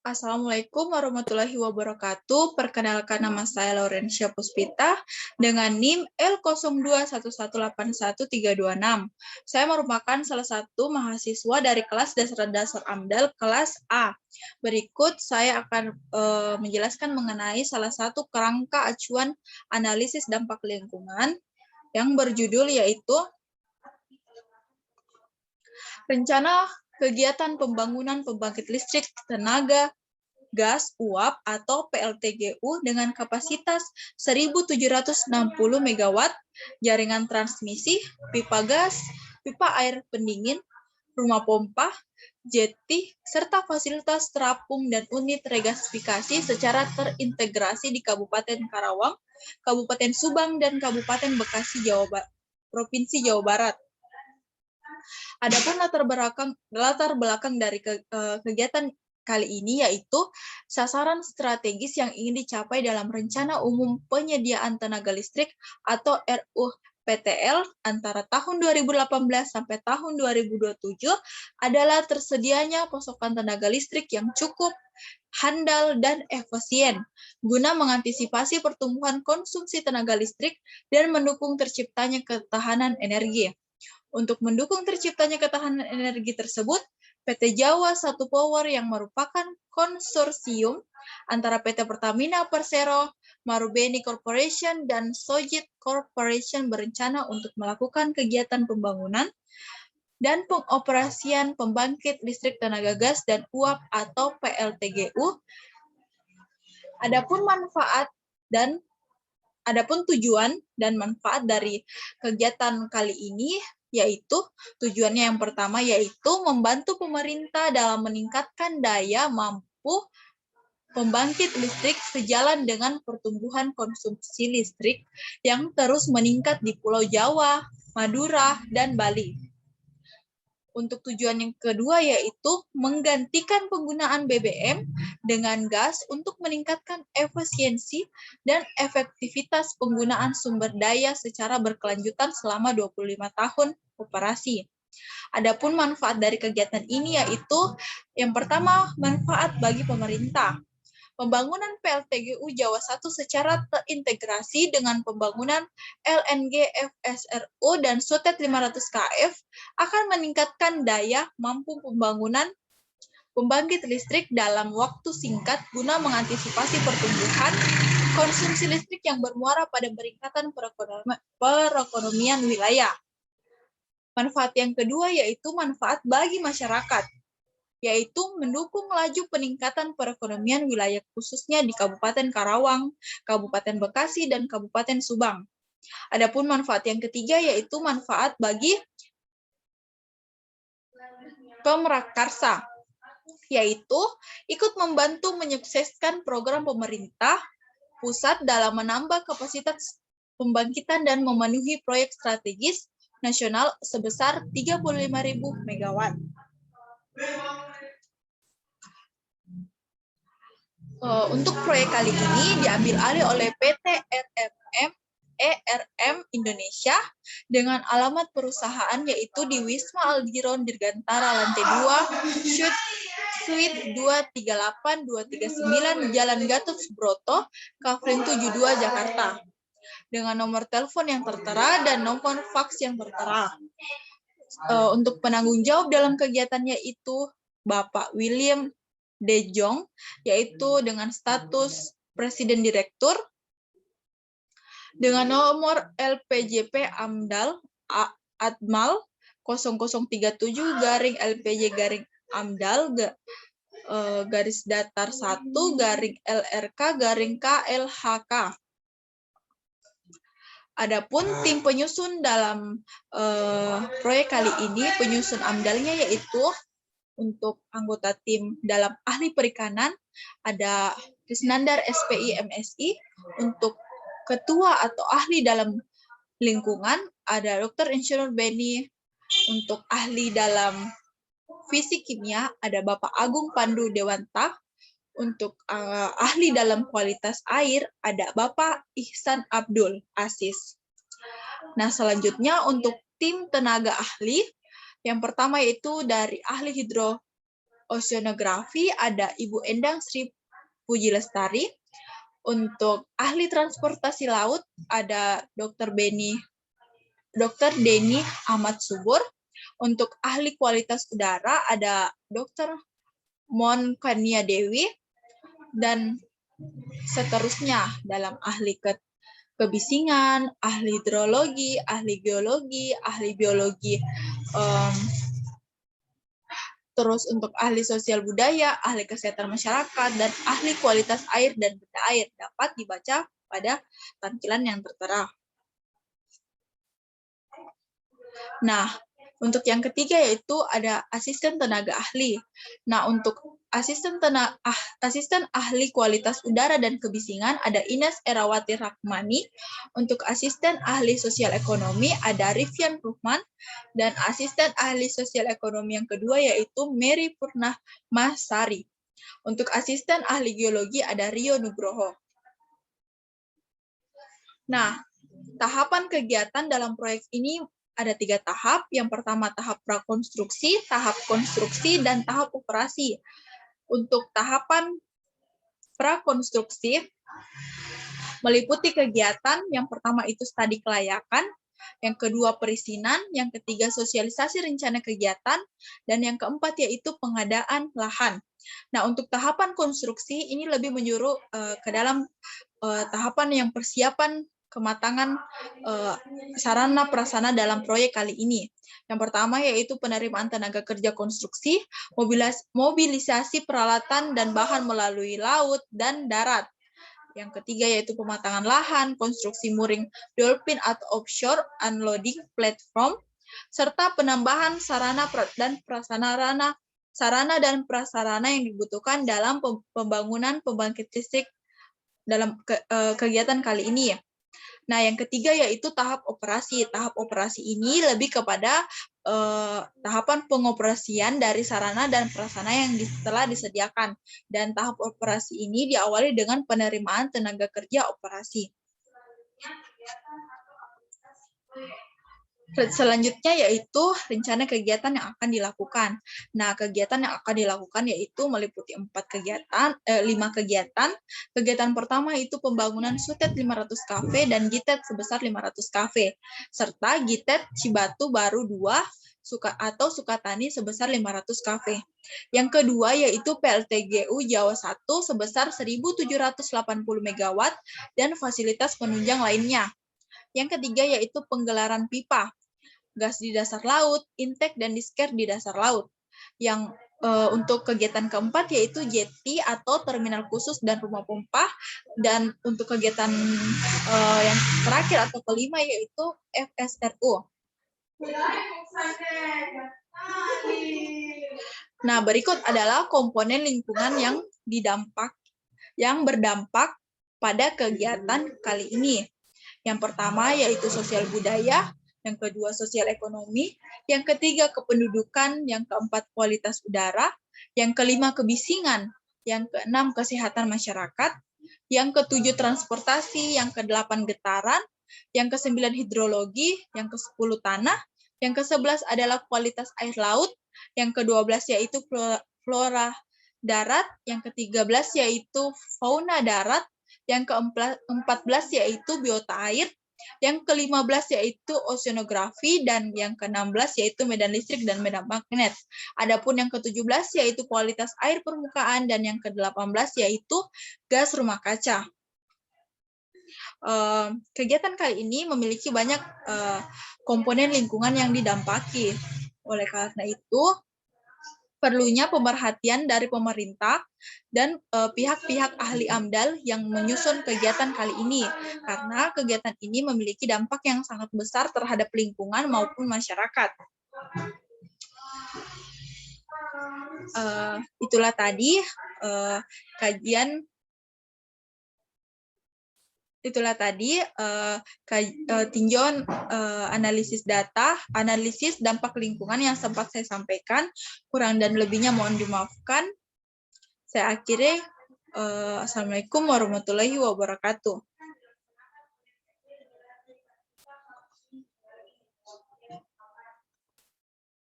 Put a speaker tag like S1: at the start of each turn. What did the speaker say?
S1: Assalamualaikum warahmatullahi wabarakatuh. Perkenalkan nama saya Laurencia Puspita dengan NIM L0211813136. Saya merupakan salah satu mahasiswa dari kelas dasar AMDAL kelas A. Berikut saya akan menjelaskan mengenai salah satu kerangka acuan analisis dampak lingkungan yang berjudul yaitu Rencana Kegiatan Pembangunan Pembangkit Listrik Tenaga Gas Uap atau PLTGU dengan kapasitas 1.760 MW, jaringan transmisi, pipa gas, pipa air pendingin, rumah pompa, jeti, serta fasilitas terapung dan unit regasifikasi secara terintegrasi di Kabupaten Karawang, Kabupaten Subang, dan Kabupaten Bekasi, Provinsi Jawa Barat. Adapun latar belakang dari kegiatan kali ini yaitu sasaran strategis yang ingin dicapai dalam Rencana Umum Penyediaan Tenaga Listrik atau RUPTL antara tahun 2018 sampai tahun 2027 adalah tersedianya pasokan tenaga listrik yang cukup, handal, dan efisien guna mengantisipasi pertumbuhan konsumsi tenaga listrik dan mendukung terciptanya ketahanan energi. Untuk mendukung terciptanya ketahanan energi tersebut, PT Jawa Satu Power yang merupakan konsorsium antara PT Pertamina Persero, Marubeni Corporation, dan Sojit Corporation berencana untuk melakukan kegiatan pembangunan dan pengoperasian pembangkit listrik tenaga gas dan uap atau PLTGU. Adapun tujuan dan manfaat dari kegiatan kali ini yaitu tujuannya yang pertama yaitu membantu pemerintah dalam meningkatkan daya mampu pembangkit listrik sejalan dengan pertumbuhan konsumsi listrik yang terus meningkat di Pulau Jawa, Madura, dan Bali. Untuk tujuan yang kedua yaitu menggantikan penggunaan BBM dengan gas untuk meningkatkan efisiensi dan efektivitas penggunaan sumber daya secara berkelanjutan selama 25 tahun operasi. Adapun manfaat dari kegiatan ini yaitu yang pertama manfaat bagi pemerintah. Pembangunan PLTGU Jawa 1 secara terintegrasi dengan pembangunan LNG FSRU dan Sutet 500 kF akan meningkatkan daya mampu pembangunan pembangkit listrik dalam waktu singkat guna mengantisipasi pertumbuhan konsumsi listrik yang bermuara pada peningkatan perekonomian wilayah. Manfaat yang kedua yaitu manfaat bagi masyarakat, yaitu mendukung laju peningkatan perekonomian wilayah khususnya di Kabupaten Karawang, Kabupaten Bekasi, dan Kabupaten Subang. Adapun manfaat yang ketiga yaitu manfaat bagi pemrakarsa, yaitu ikut membantu menyukseskan program pemerintah pusat dalam menambah kapasitas pembangkitan dan memenuhi proyek strategis nasional sebesar 35.000 MW. Untuk proyek kali ini diambil alih oleh PT ERM Indonesia dengan alamat perusahaan yaitu di Wisma Aldiron Dirgantara lantai 2, Suite 238-239 Jalan Gatot Subroto, Kafrin 72 Jakarta. Dengan nomor telepon yang tertera dan nomor faks yang tertera. Untuk penanggung jawab dalam kegiatannya itu Bapak William De Jong, yaitu dengan status Presiden Direktur, dengan nomor LPJP AMDAL ADMAL 0037-LPJ-AMDAL garis datar 1 LRK-KLHK. Adapun tim penyusun dalam proyek kali ini, penyusun AMDAL-nya yaitu untuk anggota tim dalam ahli perikanan ada Krisnandar SPI MSI, untuk ketua atau ahli dalam lingkungan ada Dr. Insinyur Beni, untuk ahli dalam fisik kimia ada Bapak Agung Pandu Dewanta, untuk ahli dalam kualitas air ada Bapak Ihsan Abdul Aziz. Nah, selanjutnya untuk tim tenaga ahli, yang pertama yaitu dari ahli oceanografi ada Ibu Endang Sri Puji Lestari. Untuk ahli transportasi laut ada Dr. Denny Ahmad Subur. Untuk ahli kualitas udara ada Dr. Mon Kania Dewi, dan seterusnya dalam ahli kebisingan, ahli hidrologi, ahli geologi, ahli biologi, terus untuk ahli sosial budaya, ahli kesehatan masyarakat, dan ahli kualitas air dan benda air dapat dibaca pada tampilan yang tertera. Nah, untuk yang ketiga yaitu ada asisten tenaga ahli. Nah, untuk asisten ahli kualitas udara dan kebisingan ada Ines Erawati Rahmani. Untuk asisten ahli sosial ekonomi ada Rifyan Ruhman, dan asisten ahli sosial ekonomi yang kedua yaitu Mary Purnahmasari. Untuk asisten ahli geologi ada Rio Nugroho. Nah, tahapan kegiatan dalam proyek ini ada 3 tahap. Yang pertama tahap prakonstruksi, tahap konstruksi, dan tahap operasi. Untuk tahapan prakonstruksi meliputi kegiatan yang pertama itu studi kelayakan, yang kedua perizinan, yang ketiga sosialisasi rencana kegiatan, dan yang keempat yaitu pengadaan lahan. Nah, untuk tahapan konstruksi ini lebih menyuruh ke dalam tahapan yang persiapan kematangan sarana prasarana dalam proyek kali ini. Yang pertama yaitu penerimaan tenaga kerja konstruksi, mobilisasi peralatan dan bahan melalui laut dan darat. Yang ketiga yaitu pematangan lahan, konstruksi mooring dolphin atau offshore unloading platform, serta penambahan sarana dan prasarana yang dibutuhkan dalam pembangunan pembangkit listrik dalam kegiatan kali ini ya. Nah, yang ketiga yaitu tahap operasi. Tahap operasi ini lebih kepada tahapan pengoperasian dari sarana dan prasarana yang telah disediakan. Dan tahap operasi ini diawali dengan penerimaan tenaga kerja operasi. Selanjutnya yaitu rencana kegiatan yang akan dilakukan. Nah, kegiatan yang akan dilakukan yaitu meliputi 5 kegiatan. Kegiatan pertama itu pembangunan Sutet 500 Cafe dan Gitet sebesar 500 Cafe, serta Gitet Cibatu Baru 2 atau Sukatani sebesar 500 Cafe. Yang kedua yaitu PLTGU Jawa 1 sebesar 1.780 MW dan fasilitas penunjang lainnya. Yang ketiga yaitu penggelaran pipa, gas di dasar laut, intake dan disker di dasar laut. Yang untuk kegiatan keempat yaitu jeti atau terminal khusus dan rumah pompa. Dan untuk kegiatan yang terakhir atau kelima yaitu FSRU. Nah, berikut adalah komponen lingkungan yang berdampak pada kegiatan kali ini. Yang pertama yaitu sosial budaya, yang kedua sosial ekonomi, yang ketiga kependudukan, yang keempat kualitas udara, yang kelima kebisingan, yang keenam kesehatan masyarakat, yang ketujuh transportasi, yang kedelapan getaran, yang kesembilan hidrologi, yang ke-10 tanah, yang ke-11 adalah kualitas air laut, yang ke-12 yaitu flora darat, yang ke-13 yaitu fauna darat, yang ke-14 yaitu biota air, yang ke-15 yaitu oceanografi, dan yang ke-16 yaitu medan listrik dan medan magnet. Adapun yang ke-17 yaitu kualitas air permukaan, dan yang ke-18 yaitu gas rumah kaca. Kegiatan kali ini memiliki banyak komponen lingkungan yang didampaki. Oleh karena itu, perlunya pemerhatian dari pemerintah dan pihak-pihak ahli AMDAL yang menyusun kegiatan kali ini, karena kegiatan ini memiliki dampak yang sangat besar terhadap lingkungan maupun masyarakat. Itulah tadi tinjauan analisis data, analisis dampak lingkungan yang sempat saya sampaikan. Kurang dan lebihnya mohon dimaafkan. Saya akhiri. Assalamualaikum warahmatullahi wabarakatuh.